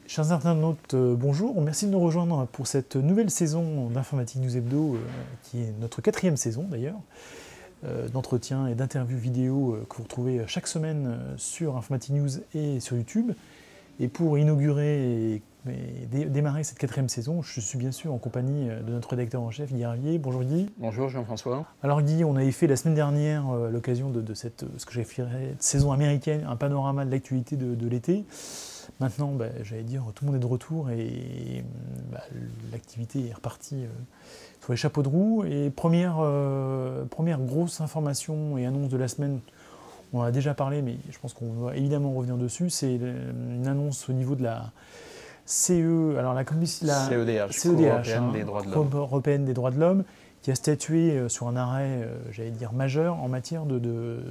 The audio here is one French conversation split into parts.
Chers internautes, bonjour. Merci de nous rejoindre pour cette nouvelle saison d'Informatique News Hebdo, qui est notre 4e saison d'ailleurs, d'entretien et d'interviews vidéo que vous retrouvez chaque semaine sur Informatique News et sur YouTube. Et pour inaugurer et démarrer cette 4e saison, je suis bien sûr en compagnie de notre rédacteur en chef, Guy Ravier. Bonjour Guy. Bonjour Jean-François. Alors Guy, on avait fait la semaine dernière l'occasion de cette ce que j'ai fait saison américaine, un panorama de l'actualité de l'été. Maintenant, j'allais dire, tout le monde est de retour et l'activité est repartie sur les chapeaux de roue. Et première grosse information et annonce de la semaine, on en a déjà parlé, mais je pense qu'on va évidemment revenir dessus, c'est une annonce au niveau de la CE, alors la CEDH, Cour européenne des droits de l'homme, qui a statué sur un arrêt, j'allais dire, majeur en matière de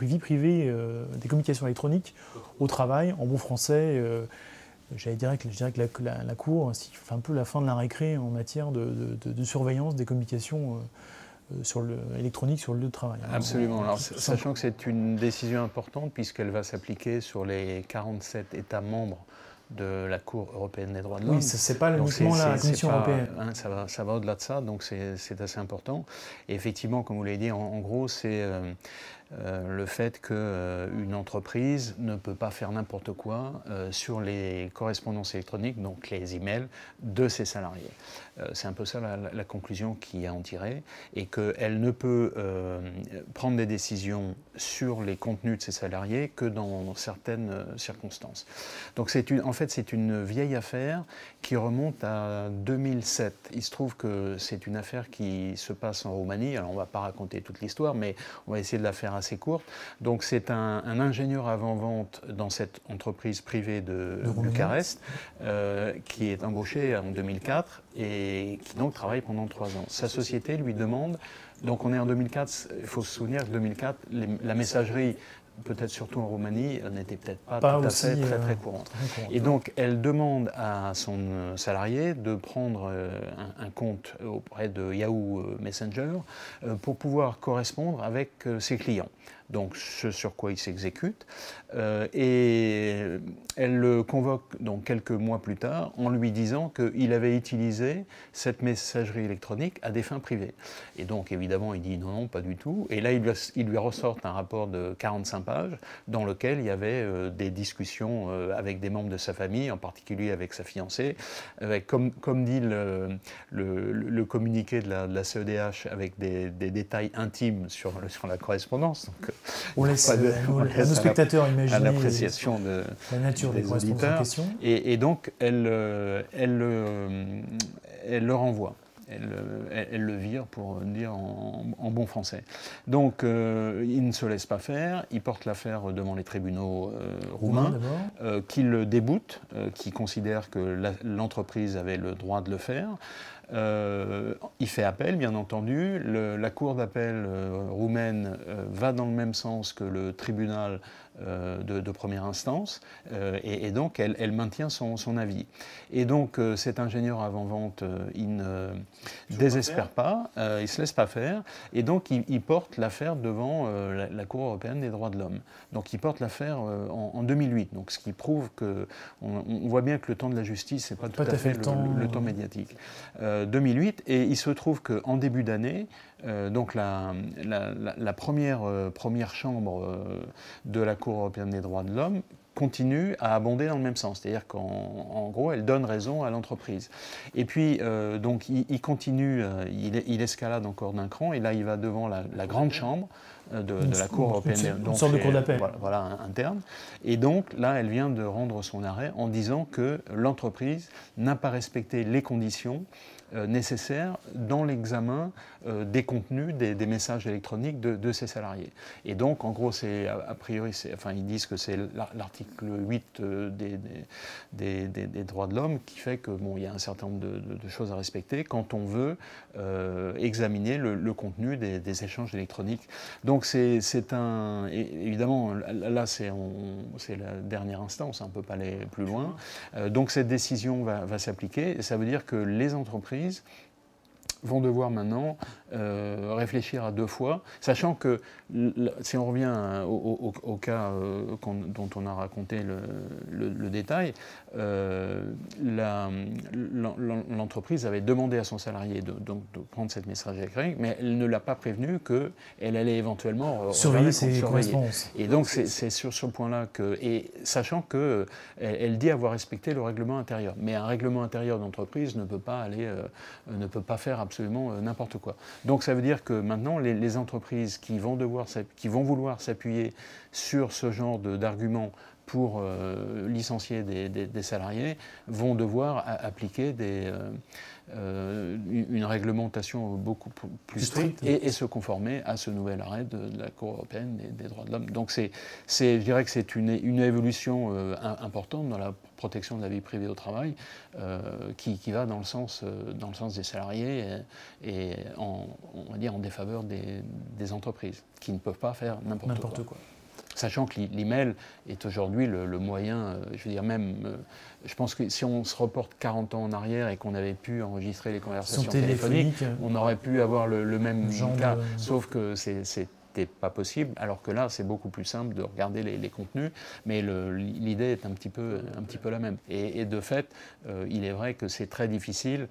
vie privée des communications électroniques au travail. En bon français, je dirais que la Cour fait un peu la fin de la récré en matière de surveillance des communications électroniques sur le lieu de travail. Absolument. Alors, sachant que c'est une décision importante puisqu'elle va s'appliquer sur les 47 États membres de la Cour européenne des droits de l'homme. Oui, ce n'est pas uniquement la Commission européenne. Ça va au-delà de ça, donc c'est assez important. Et effectivement, comme vous l'avez dit, en gros, c'est le fait qu'une entreprise ne peut pas faire n'importe quoi sur les correspondances électroniques, donc les emails, de ses salariés. C'est un peu ça la conclusion qui a en tiré, et qu'elle ne peut prendre des décisions sur les contenus de ses salariés que dans certaines circonstances. Donc en fait, c'est une vieille affaire qui remonte à 2007. Il se trouve que c'est une affaire qui se passe en Roumanie. Alors, on ne va pas raconter toute l'histoire, mais on va essayer de la faire assez courte. Donc, c'est un ingénieur avant-vente dans cette entreprise privée de Bucarest qui est embauché en 2004 et qui donc travaille pendant 3 ans. Sa société lui demande, donc on est en 2004, il faut se souvenir que 2004, la messagerie, peut-être surtout en Roumanie, n'était peut-être pas tout à fait très courante. Et donc, elle demande à son salarié de prendre un compte auprès de Yahoo Messenger pour pouvoir correspondre avec ses clients. Donc, ce sur quoi il s'exécute. Et elle le convoque donc quelques mois plus tard en lui disant qu'il avait utilisé cette messagerie électronique à des fins privées. Et donc, évidemment, il dit non, non, pas du tout. Et là, il lui ressort un rapport de 45 pages dans lequel il y avait des discussions avec des membres de sa famille, en particulier avec sa fiancée, avec, comme dit le communiqué de la CEDH, avec des détails intimes sur la correspondance. Donc, on laisse à nos spectateurs imaginer à l'appréciation de la nature des correspondances en question. Et donc, elle le renvoie. Elle le vire, pour dire en bon français. Donc, il ne se laisse pas faire. Il porte l'affaire devant les tribunaux roumains, qui le déboutent, qui considèrent que l'entreprise avait le droit de le faire. Il fait appel, bien entendu. La cour d'appel roumaine va dans le même sens que le tribunal de première instance, et donc elle maintient son avis. Et donc cet ingénieur avant-vente, il ne désespère pas, il ne se laisse pas faire, et donc il porte l'affaire devant la Cour européenne des droits de l'homme. Donc il porte l'affaire en 2008, donc ce qui prouve qu'on voit bien que le temps de la justice, ce n'est pas tout à fait le temps médiatique. 2008, et il se trouve qu'en début d'année, donc la première chambre de la Cour européenne des droits de l'homme continue à abonder dans le même sens, c'est-à-dire qu'en gros, elle donne raison à l'entreprise. Et puis, donc, il continue, il escalade encore d'un cran, et là, il va devant la grande chambre de la Cour européenne. Une sorte de cour d'appel. Voilà, interne. Et donc, là, elle vient de rendre son arrêt en disant que l'entreprise n'a pas respecté les conditions nécessaires dans l'examen des contenus, des messages électroniques de ses salariés. Et donc, en gros, a priori, ils disent que c'est l'article 8 des droits de l'homme qui fait que il y a un certain nombre de choses à respecter quand on veut examiner le contenu des échanges électroniques. Donc, évidemment, là, c'est la dernière instance, on ne peut pas aller plus loin. Donc, cette décision va s'appliquer, et ça veut dire que les entreprises vont devoir maintenant réfléchir à deux fois, sachant que, si on revient au cas dont on a raconté le détail, l'entreprise avait demandé à son salarié de prendre cette messagerie électronique, mais elle ne l'a pas prévenu qu'elle allait éventuellement surveiller ses correspondances. Et donc c'est sur ce point-là que, et sachant qu'elle dit avoir respecté le règlement intérieur, mais un règlement intérieur d'entreprise ne peut pas faire absolument n'importe quoi. Donc ça veut dire que maintenant les entreprises qui vont vouloir s'appuyer sur ce genre d'arguments pour licencier des salariés vont devoir appliquer une réglementation beaucoup plus stricte et se conformer à ce nouvel arrêt de la Cour européenne des droits de l'homme. Donc je dirais que c'est une évolution importante dans la protection de la vie privée au travail qui va dans le sens des salariés et on va dire en défaveur des entreprises qui ne peuvent pas faire n'importe quoi. Sachant que l'email est aujourd'hui le moyen, je veux dire même, je pense que si on se reporte 40 ans en arrière et qu'on avait pu enregistrer les conversations téléphoniques, on aurait pu avoir le même cas, sauf que c'était pas possible, alors que là c'est beaucoup plus simple de regarder les contenus, mais l'idée est un petit peu la même. Et de fait, il est vrai que c'est très difficile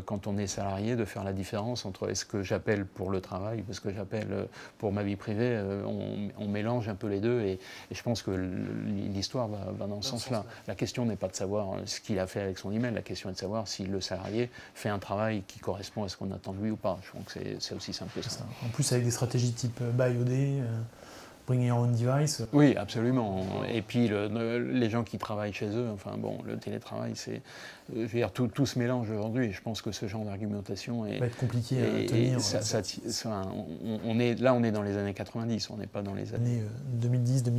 quand on est salarié de faire la différence entre est-ce que j'appelle pour le travail ou est-ce que j'appelle pour ma vie privée. On mélange un peu les deux et je pense que l'histoire va dans ce sens-là. La question n'est pas de savoir ce qu'il a fait avec son email, la question est de savoir si le salarié fait un travail qui correspond à ce qu'on attend de lui ou pas. Je pense que c'est aussi simple que ça. En plus avec des stratégies type Buy OD, Bring Your Own Device. Oui, absolument. Et puis les gens qui travaillent chez eux, enfin bon, le télétravail, je veux dire, tout se mélange aujourd'hui. Je pense que ce genre d'argumentation va être compliqué à tenir. On est dans les années 90, on n'est pas dans les années 2010-2020.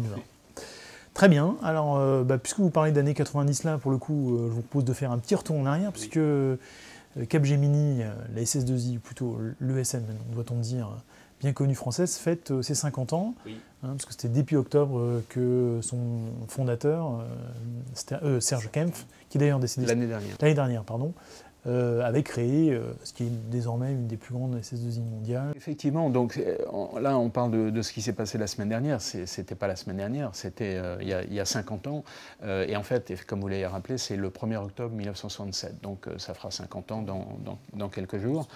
Très bien. Alors, puisque vous parlez d'années 90 là, pour le coup, je vous propose de faire un petit retour en arrière, puisque Capgemini, la SS2I, ou plutôt l'ESN, doit-on dire, bien connue française, fête ses 50 ans, parce que c'était début octobre que son fondateur, Serge Kempf, qui est d'ailleurs décédé l'année dernière, avait créé ce qui est désormais une des plus grandes SS2I mondiales. Effectivement, donc là on parle de ce qui s'est passé la semaine dernière, c'était pas la semaine dernière, c'était il y a 50 ans, et en fait, comme vous l'avez rappelé, c'est le 1er octobre 1967, donc ça fera 50 ans dans quelques jours.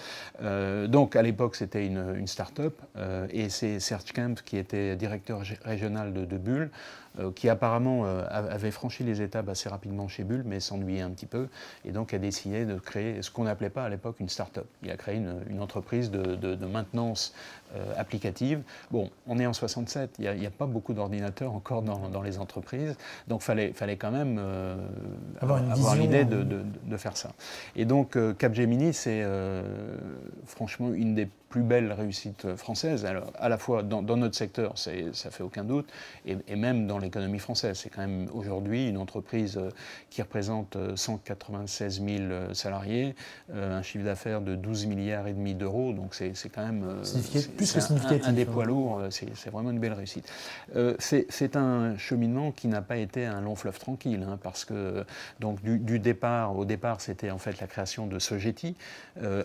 Donc à l'époque c'était une start-up, et c'est Serge Kempf qui était directeur régional de Bull, qui apparemment avait franchi les étapes assez rapidement chez Bull, mais s'ennuyait un petit peu, et donc a décidé de créer ce qu'on n'appelait pas à l'époque une start-up. Il a créé une entreprise de maintenance applicative. Bon, on est en 67, il n'y a pas beaucoup d'ordinateurs encore dans les entreprises, donc fallait quand même avoir l'idée de faire ça. Et donc Capgemini, c'est franchement une des plus belles réussites françaises, alors, à la fois dans notre secteur, ça fait aucun doute, et même dans l'économie française. C'est quand même aujourd'hui une entreprise qui représente 196 000 salariés, un chiffre d'affaires de 12 milliards et demi d'euros, donc c'est quand même plus que significatif. Un des poids lourds, c'est vraiment une belle réussite. C'est un cheminement qui n'a pas été un long fleuve tranquille, parce que donc au départ, c'était en fait la création de Sogeti.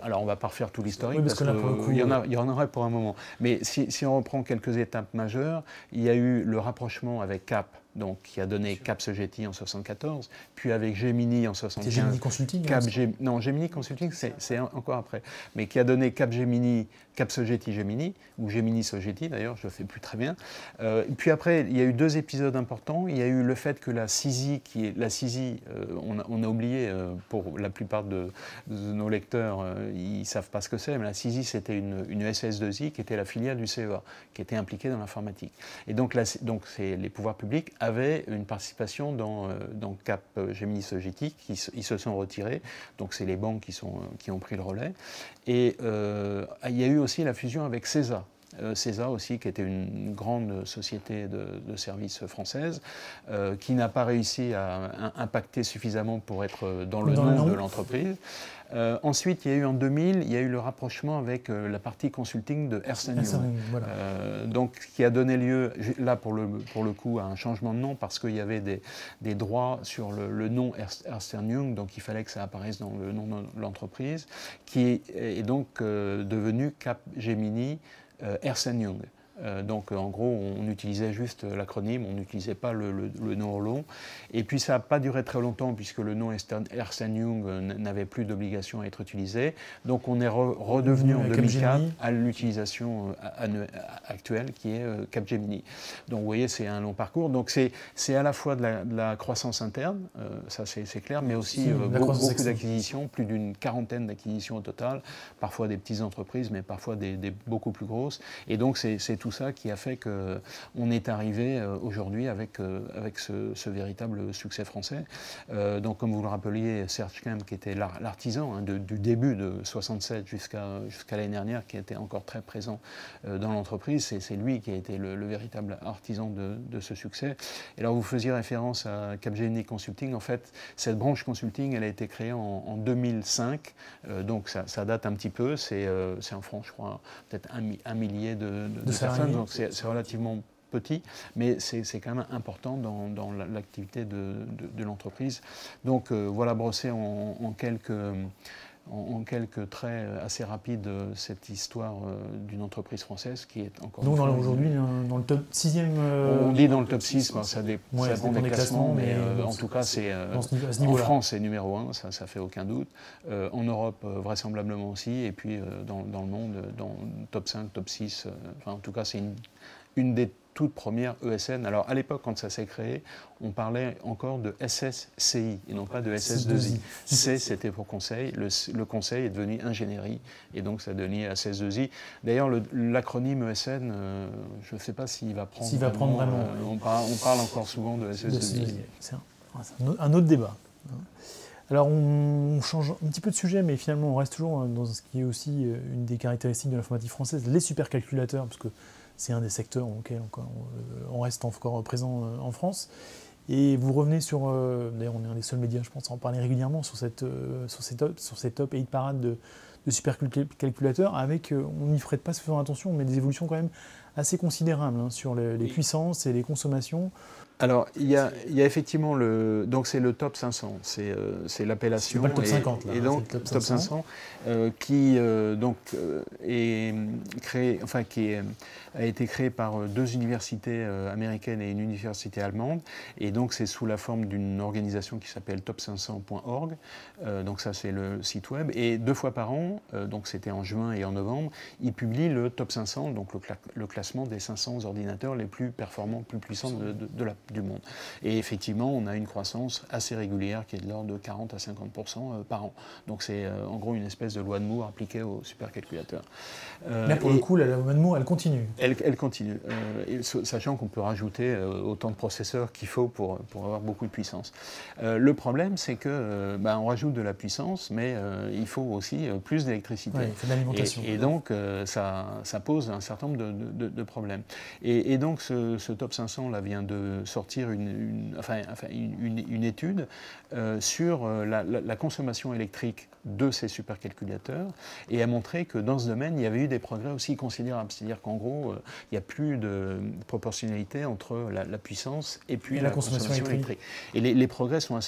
Alors on ne va pas refaire tout l'historique, parce qu'il y en aurait pour un moment. Mais si on reprend quelques étapes majeures, il y a eu le rapprochement avec Cap, donc qui a donné Cap Sogeti en 1974, puis avec Gemini en 1975. C'est Gemini Consulting Non, Gemini Consulting, c'est encore après. Mais qui a donné Cap Gemini, Cap Sogeti Gemini, ou Gemini Sogeti d'ailleurs, je ne le fais plus très bien. Puis après, il y a eu deux épisodes importants. Il y a eu le fait que la CISI, on a oublié, pour la plupart de nos lecteurs, ils ne savent pas ce que c'est, mais la CISI, c'était une SS2I qui était la filiale du CEA, qui était impliquée dans l'informatique. Et donc les pouvoirs publics avaient une participation dans Cap Gemini Sogeti, ils se sont retirés, donc c'est les banques qui ont pris le relais. Et il y a eu aussi la fusion avec CESA. CESA aussi, qui était une grande société de services française, qui n'a pas réussi à impacter suffisamment pour être dans le nom de l'entreprise. Ensuite, il y a eu en 2000, il y a eu le rapprochement avec la partie consulting de Ernst & Young, voilà. donc qui a donné lieu, là pour le coup, à un changement de nom parce qu'il y avait des droits sur le nom Ernst & Young, donc il fallait que ça apparaisse dans le nom de l'entreprise, qui est donc devenu Capgemini Ernst & Young. Donc en gros, on utilisait juste l'acronyme, on n'utilisait pas le nom long. Et puis ça n'a pas duré très longtemps puisque le nom Ernst & Young n'avait plus d'obligation à être utilisé. Donc on est redevenu en 2004 à l'utilisation actuelle qui est Capgemini. Donc vous voyez, c'est un long parcours. Donc c'est à la fois de la croissance interne, ça c'est clair, mais aussi beaucoup d'acquisitions, plus d'une quarantaine d'acquisitions au total, parfois des petites entreprises, mais parfois des beaucoup plus grosses. Et donc c'est tout ça qui a fait qu'on est arrivé aujourd'hui avec ce véritable succès français. Donc comme vous le rappeliez, Serge Kemp, qui était l'artisan du début de 67 jusqu'à l'année dernière, qui était encore très présent dans l'entreprise, c'est lui qui a été le véritable artisan de ce succès. Et alors vous faisiez référence à Capgemini Consulting. En fait, cette branche consulting, elle a été créée en 2005, donc ça date un petit peu. C'est en France, je crois, peut-être un millier de personnes. Donc c'est relativement petit, mais c'est quand même important dans l'activité de l'entreprise. Donc voilà brossé en quelques traits assez rapides cette histoire d'une entreprise française qui est encore... Donc aujourd'hui dans le top 6e... On dit dans le top 6, ça dépend des classements, mais en tout cas en France c'est numéro 1, ça fait aucun doute. En Europe vraisemblablement aussi, et puis dans le monde, dans le top 5, top 6, en tout cas c'est une des toutes premières ESN. Alors à l'époque, quand ça s'est créé, on parlait encore de SSCI et non pas de SS2I. C, c'était pour conseil. Le conseil est devenu ingénierie et donc ça a donné SS2I. D'ailleurs, l'acronyme ESN, je ne sais pas s'il va prendre vraiment. On parle encore souvent de SS2I. C'est un autre débat. Alors on change un petit peu de sujet, mais finalement on reste toujours dans ce qui est aussi une des caractéristiques de l'informatique française, les supercalculateurs, parce que c'est un des secteurs auxquels on reste encore présent en France. Et vous revenez sur, d'ailleurs on est un des seuls médias, je pense, à en parler régulièrement, sur ces top 8 parades de supercalculateurs, avec, on n'y ferait pas suffisamment attention, mais des évolutions quand même assez considérables sur les puissances et les consommations. Alors, il y a effectivement donc c'est le top 500, c'est l'appellation. C'est pas le top 50 là. Et donc le top 500 qui est créé, enfin a été créé par deux universités américaines et une université allemande, et donc c'est sous la forme d'une organisation qui s'appelle top500.org. Donc ça c'est le site web, et 2 fois par an, donc c'était en juin et en novembre, ils publient le top 500, donc le classement des 500 ordinateurs les plus performants, plus puissants du monde. Et effectivement, on a une croissance assez régulière qui est de l'ordre de 40 à 50% par an. Donc c'est en gros une espèce de loi de Moore appliquée aux supercalculateurs. Là pour le coup, la loi de Moore, elle continue. Elle continue, sachant qu'on peut rajouter autant de processeurs qu'il faut pour avoir beaucoup de puissance. Le problème, c'est que on rajoute de la puissance, mais il faut aussi plus d'électricité. Ouais, il faut de l'alimentation. Et donc, ça pose un certain nombre de problèmes. Et donc, ce top 500 là vient de sortir une étude sur la consommation électrique de ces supercalculateurs et a montré que dans ce domaine, il y avait eu des progrès aussi considérables. C'est-à-dire qu'en gros, il n'y a plus de proportionnalité entre la puissance et puis la consommation électrique. Et les progrès sont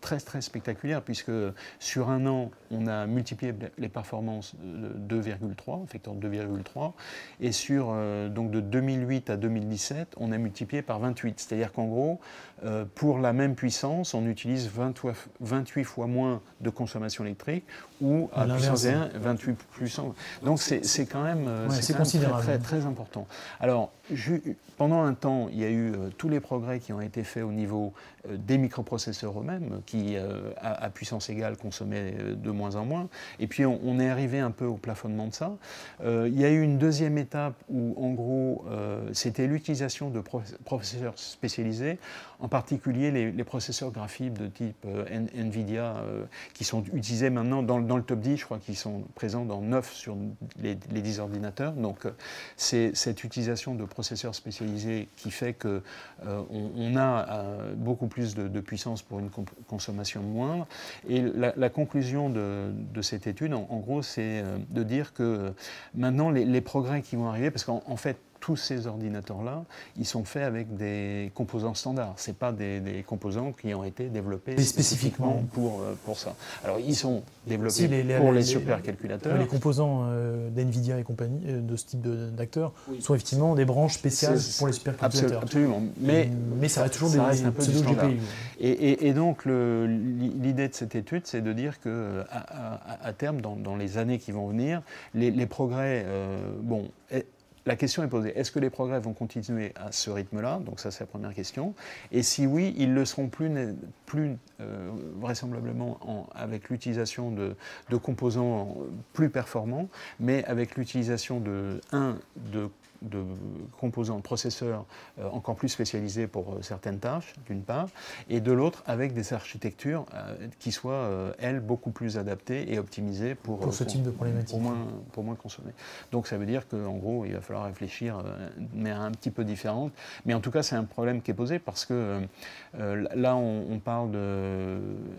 très spectaculaires, puisque sur un an, on a multiplié les performances de 2,3, facteur 2,3, et sur, donc de 2008 à 2017, on a multiplié par 28. C'est-à-dire qu'en gros, pour la même puissance, on utilise 28 fois moins de consommation électrique, ou à puissance 1, 28 plus 100. Donc c'est quand même, très, très important. Alors, pendant un temps, il y a eu tous les progrès qui ont été faits au niveau des microprocesseurs eux-mêmes, qui, à puissance égale, consommaient de moins en moins. Et puis on est arrivé un peu au plafonnement de ça. Il y a eu une deuxième étape où, en gros, c'était l'utilisation de processeurs spécialisés, en particulier les processeurs graphiques de type NVIDIA, qui sont utilisés maintenant dans le top 10, je crois qu'ils sont présents dans 9 sur les 10 ordinateurs. Donc c'est cette utilisation de processeurs spécialisés qui fait qu'on a beaucoup plus de puissance pour une consommation moindre. Et la conclusion de cette étude, en gros, c'est de dire que maintenant les progrès qui vont arriver, parce qu'en fait, tous ces ordinateurs-là, ils sont faits avec des composants standards. Ce n'est pas des composants qui ont été développés spécifiquement pour ça. Alors, ils sont développés pour les supercalculateurs. Les composants d'NVIDIA et compagnie, de ce type d'acteurs, sont effectivement des branches spéciales pour les supercalculateurs. Absolument. Mais ça reste toujours un peu du standard. GPU. Et donc, l'idée de cette étude, c'est de dire qu'à terme, dans les années qui vont venir, les progrès, la question est posée, est-ce que les progrès vont continuer à ce rythme-là? Donc ça, c'est la première question. Et si oui, ils le seront plus vraisemblablement avec l'utilisation de composants plus performants, mais avec l'utilisation de composants, de processeurs encore plus spécialisés pour certaines tâches, d'une part, et de l'autre, avec des architectures qui soient, elles, beaucoup plus adaptées et optimisées pour ce type de problématique. Pour moins consommer. Donc ça veut dire qu'en gros, il va falloir réfléchir de manière un petit peu différente. Mais en tout cas, c'est un problème qui est posé parce que là, on parle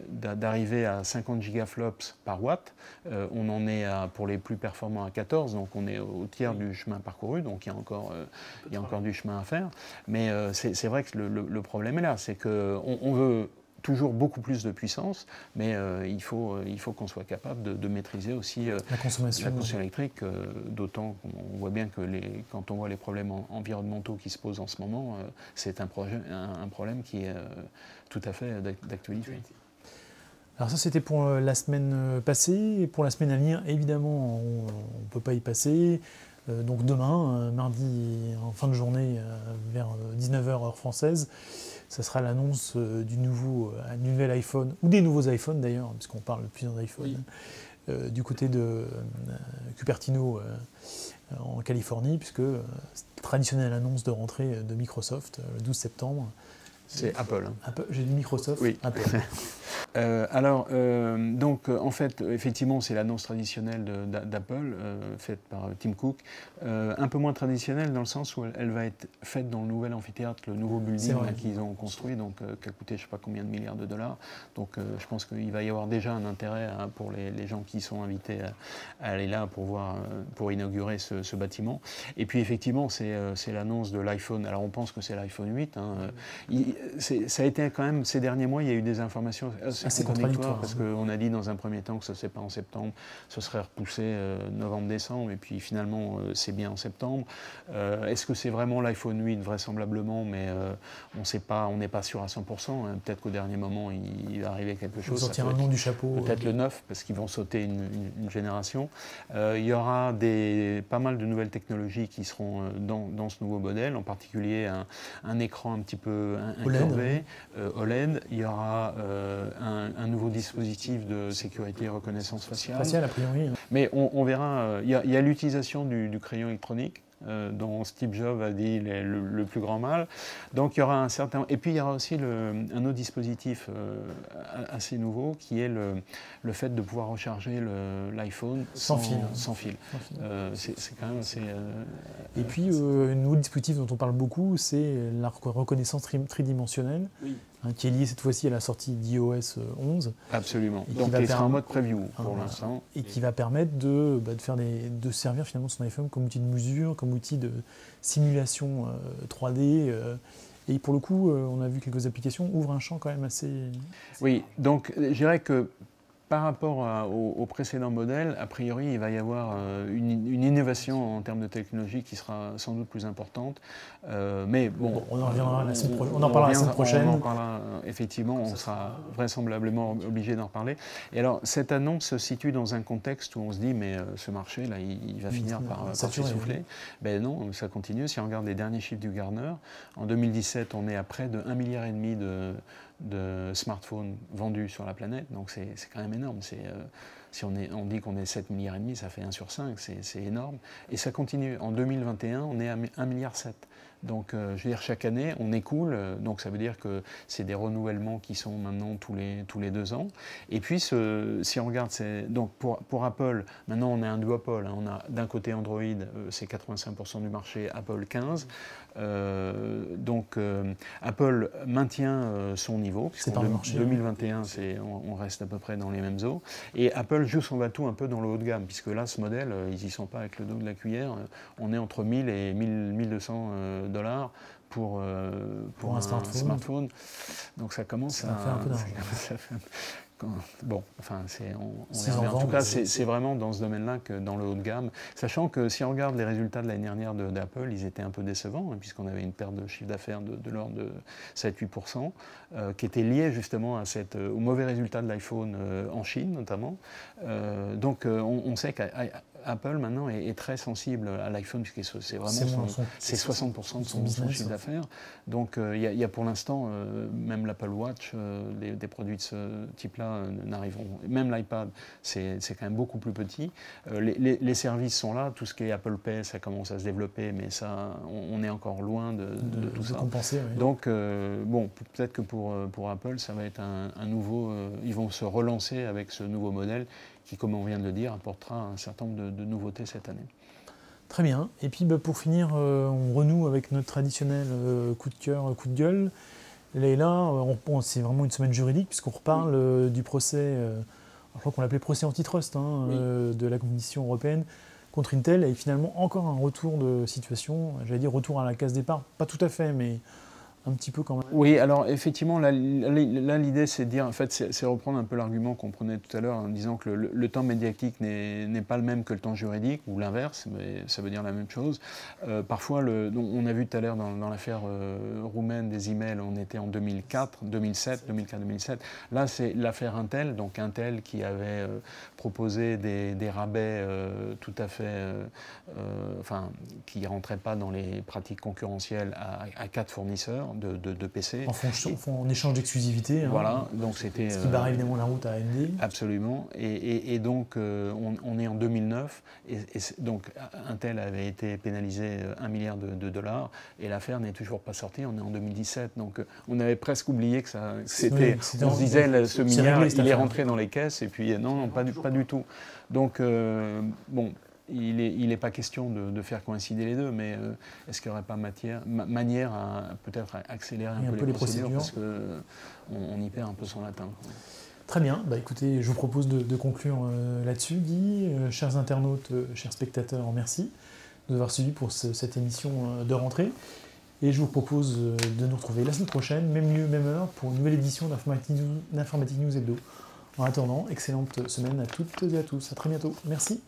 d'arriver à 50 gigaflops par watt. On en est, pour les plus performants, à 14, donc on est au tiers du chemin parcouru. Donc il y a encore du chemin à faire, mais c'est vrai que le problème est là, c'est qu'on veut toujours beaucoup plus de puissance, mais il faut qu'on soit capable de maîtriser aussi la consommation électrique, d'autant qu'on voit bien que quand on voit les problèmes environnementaux qui se posent en ce moment, c'est un problème qui est tout à fait d'actualité. Alors ça, c'était pour la semaine passée, et pour la semaine à venir, évidemment, on ne peut pas y passer. Donc demain, mardi, en fin de journée, vers 19h heure française, ça sera l'annonce du nouvel iPhone, ou des nouveaux iPhones d'ailleurs, puisqu'on parle de plusieurs iPhones, du côté de Cupertino en Californie, puisque traditionnelle annonce de rentrée de Microsoft le 12 septembre. C'est Apple. J'ai dit Microsoft, oui. Apple. Donc, en fait, effectivement, c'est l'annonce traditionnelle d'Apple, faite par Tim Cook. Un peu moins traditionnelle dans le sens où elle va être faite dans le nouvel amphithéâtre, le nouveau building qu'ils ont construit, donc qui a coûté je ne sais pas combien de milliards de dollars. Donc, je pense qu'il va y avoir déjà un intérêt pour les gens qui sont invités à aller là pour inaugurer ce bâtiment. Et puis, effectivement, c'est l'annonce de l'iPhone. Alors, on pense que c'est l'iPhone 8. Ça a été quand même, ces derniers mois, il y a eu des informations assez contradictoires, parce qu'on a dit dans un premier temps que ce ne serait pas en septembre, ce serait repoussé novembre-décembre, et puis finalement c'est bien en septembre. Est-ce que c'est vraiment l'iPhone 8? Vraisemblablement, mais on ne sait pas, on n'est pas sûr à 100%. Hein. Peut-être qu'au dernier moment il va arriver quelque chose. Sortir un nom du chapeau. Peut-être le 9, parce qu'ils vont sauter une génération. Il y aura pas mal de nouvelles technologies qui seront dans ce nouveau modèle, en particulier un écran un petit peu incurvé, OLED. Il y aura un nouveau dispositif de sécurité et reconnaissance faciale. A priori. Mais on verra, il y a l'utilisation du crayon électronique, dont Steve Jobs a dit le plus grand mal. Donc il y aura un certain... Et puis il y aura aussi un autre dispositif assez nouveau, qui est le fait de pouvoir recharger l'iPhone sans fil. C'est quand même assez... Et puis un nouveau dispositif dont on parle beaucoup, c'est la reconnaissance tridimensionnelle. Oui. Qui est lié cette fois-ci à la sortie d'iOS 11. Absolument. Donc il sera en mode preview pour l'instant. Et qui va permettre de servir finalement son iPhone comme outil de mesure, comme outil de simulation 3D. Et pour le coup, on a vu quelques applications, ouvrent un champ quand même assez... Oui, donc je dirais que par rapport au précédent modèle, a priori, il va y avoir une innovation en termes de technologie qui sera sans doute plus importante. Mais bon, on en reviendra on en parlera la semaine prochaine. On en parlera, effectivement, on sera vraisemblablement obligé d'en reparler. Et alors, cette annonce se situe dans un contexte où on se dit, mais ce marché, là, il va finir par s'essouffler. Ben non, ça continue. Si on regarde les derniers chiffres du Gartner, en 2017, on est à près de 1,5 milliard de smartphones vendus sur la planète, donc c'est quand même énorme. Si on dit qu'on est 7,5 milliards, ça fait 1 sur 5, c'est énorme. Et ça continue. En 2021, on est à 1,7 milliard. Donc, je veux dire, chaque année, on écoule. Donc, ça veut dire que c'est des renouvellements qui sont maintenant tous les 2 ans. Et puis, si on regarde, donc pour Apple, maintenant, on est un duopole. Hein. On a d'un côté Android, c'est 85% du marché, Apple 15%. Apple maintient son niveau, puisqu'en 2021, on reste à peu près dans les mêmes eaux. Et Apple joue son bateau un peu dans le haut de gamme, puisque là, ce modèle, ils n'y sont pas avec le dos de la cuillère. On est entre 1000 et 1200 $ pour un smartphone. Donc ça commence à faire un peu d'argent. Bon, enfin, en tout cas, c'est vraiment dans ce domaine-là que dans le haut de gamme. Sachant que si on regarde les résultats de l'année dernière d'Apple, ils étaient un peu décevants, hein, puisqu'on avait une perte de chiffre d'affaires de l'ordre de 7-8%, qui était liée justement au mauvais résultat de l'iPhone en Chine notamment. On sait qu'Apple maintenant est très sensible à l'iPhone, puisque c'est vraiment 60% de son chiffre d'affaires. Donc il y a pour l'instant, même l'Apple Watch, des produits de ce type-là n'arriveront. Même l'iPad, c'est quand même beaucoup plus petit. Les services sont là, tout ce qui est Apple Pay, ça commence à se développer, mais ça, on est encore loin de tout ça. Compenser, oui. Donc peut-être que pour Apple, ça va être un nouveau. Ils vont se relancer avec ce nouveau modèle qui, comme on vient de le dire, apportera un certain nombre de nouveautés cette année. Très bien. Et puis pour finir, on renoue avec notre traditionnel coup de cœur, coup de gueule. Et là, c'est vraiment une semaine juridique, puisqu'on reparle du procès, je crois qu'on l'appelait procès antitrust, de la Commission européenne contre Intel, et finalement encore un retour de situation, j'allais dire retour à la case départ, pas tout à fait, mais un petit peu quand même. Oui, alors effectivement, là l'idée c'est de dire, en fait, c'est reprendre un peu l'argument qu'on prenait tout à l'heure en disant que le temps médiatique n'est pas le même que le temps juridique, ou l'inverse, mais ça veut dire la même chose. Parfois, on a vu tout à l'heure dans l'affaire roumaine des emails, on était en 2007. Là, c'est l'affaire Intel, donc Intel qui avait proposé des rabais tout à fait, qui ne rentraient pas dans les pratiques concurrentielles à 4 fournisseurs de PC. En échange d'exclusivité. Voilà, donc c'était. Ce qui barre évidemment la route à AMD. Absolument. Et donc, on est en 2009. Et donc, Intel avait été pénalisé 1 milliard de $. Et l'affaire n'est toujours pas sortie. On est en 2017. Donc, on avait presque oublié que c'était. On se disait, ce milliard, il est rentré dans les caisses. Et puis, non, pas du tout. Donc, il n'est pas question de faire coïncider les deux, mais est-ce qu'il n'y aurait pas manière à peut-être accélérer un peu les procédures, parce qu'on y perd un peu son latin. Très bien, écoutez, je vous propose de conclure là-dessus, Guy. Chers internautes, chers spectateurs, merci de nous avoir suivis pour cette émission de rentrée. Et je vous propose de nous retrouver la semaine prochaine, même lieu, même heure, pour une nouvelle édition d'Informatic News Hebdo. En attendant, excellente semaine à toutes et à tous. À très bientôt. Merci.